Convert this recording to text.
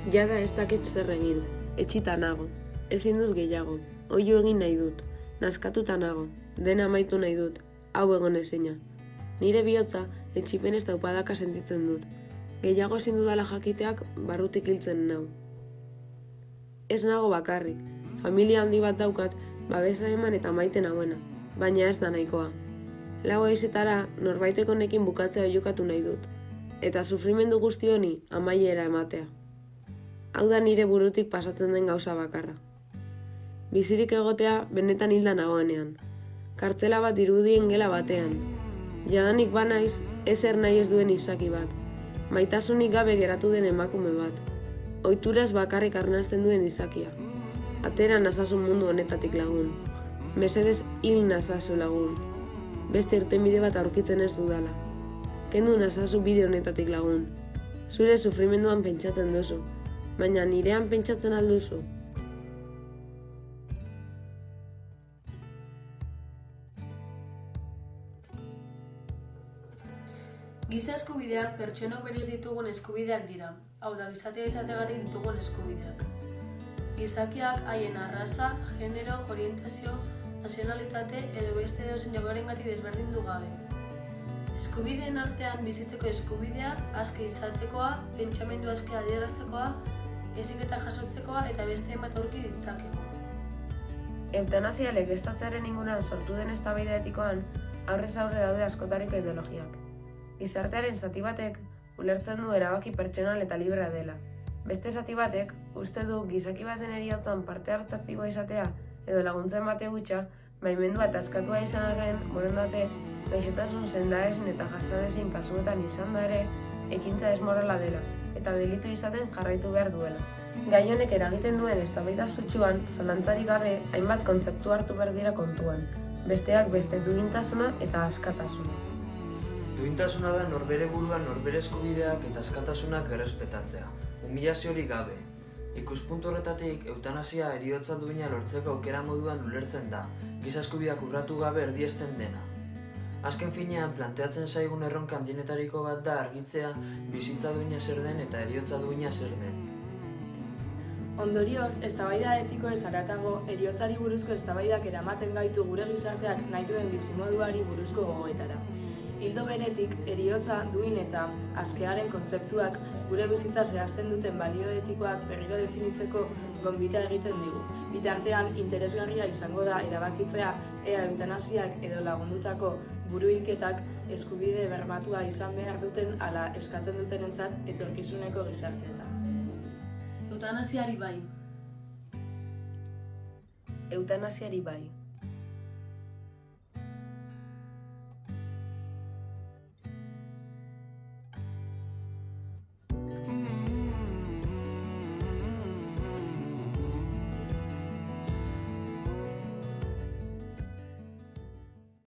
Jada ez dakit zer egin, etxita nago, ezin dut gehiago, oihu egin nahi dut, naskatuta nago, dena amaitu nahi dut, hau egon ezina. Nire bihotza etxipen ez daupadaka sentitzen dut, gehiago ezin dudala jakiteak barrutik hiltzen nau. Ez nago bakarrik, familia handi bat daukat, babesa eman eta maite nagoena, baina ez da nahikoa. Lau haizetara norbaitek honekin bukatzea oiukatu nahi dut, eta sufrimendu guzti honi amaiera ematea. Hau da nire burutik pasatzen den gauza bakarra. Bizirik egotea benetan hilda nagoenean. Kartzela bat irudien gela batean. Jadanik banaiz, ezer nahi ez duen izaki bat. Maitasunik gabe geratu den emakume bat. Ohituraz bakarrik arnasten duen izakia. Atera nazazu mundu honetatik lagun. Mesedez hil nazazu lagun. Beste irtenbide bat aurkitzen ez dudala. Kendu nazazu bide honetatik lagun. Zure sufrimenduan pentsatzen duzu, baina nirean pentsatzen alduzu. Giza eskubideak pertsonok berez ditugun eskubideak dira, hau da gizatea izategatik ditugun eskubideak. Gizakiak haien arraza, genero, orientazio, nazionalitate edo beste edozein jokarengatik desberdindu gabe. Eskubideen artean bizitzeko eskubidea, aske izatekoa, pentsamendu aske adieraztekoa, heziketa jasotzekoa eta beste hainbat aurki ditzakegu. Eutanasia legeztatzearen inguruan sortu den eztabaida etikoan aurrez aurre daude askotariko ideologiak. Gizartearen zati batek ulertzen du erabaki pertsonal eta librea dela. Beste zati batek uste du gizaki baten heriotzan parte hartze aktiboa izatea edo laguntzen bate hutsa, baimendua eta askatua izan arren, borondatez, gaixotasun sendaezin eta jasanezin kasuetan izan da ere, ekintza desmorala dela, eta delitu izaten jarraitu behar duela. Gai honek eragiten duen eztabaida sutsuan, zalantzarik gabe, hainbat kontzeptu hartu behar dira kontuan. Besteak beste duintasuna eta askatasuna. Duintasuna da norbere buruan norbere eskubideak eta askatasunak errespetatzea, humilaziorik gabe. Ikuspuntu horretatik, eutanasia heriotza duina lortzeko aukera moduan ulertzen da, giza eskubideak urratu gabe erdiesten dena. Azken finean, planteatzen zaigun erronka handienetariko bat da argitzea bizitza duina zer den eta heriotza duina zer den. Ondorioz, eztabaida etikoez haratago, heriotzari buruzko eztabaidak eramaten gaitu gure gizarteak nahi duen bizimoduari buruzko gogoetara. Ildo beretik, heriotza, duin eta askearen kontzeptuak gure bizitza zehazten duten balio etikoak berriro definitzeko gonbita egiten digu. Bitartean, interesgarria izango da erabakitzea ea eutanasiak edo lagundutako buruhilketak eskubide bermatua izan behar duten ala eskatzen dutenentzat etorkizuneko gizarteetan. Eutanasiari bai. Eutanasiari bai.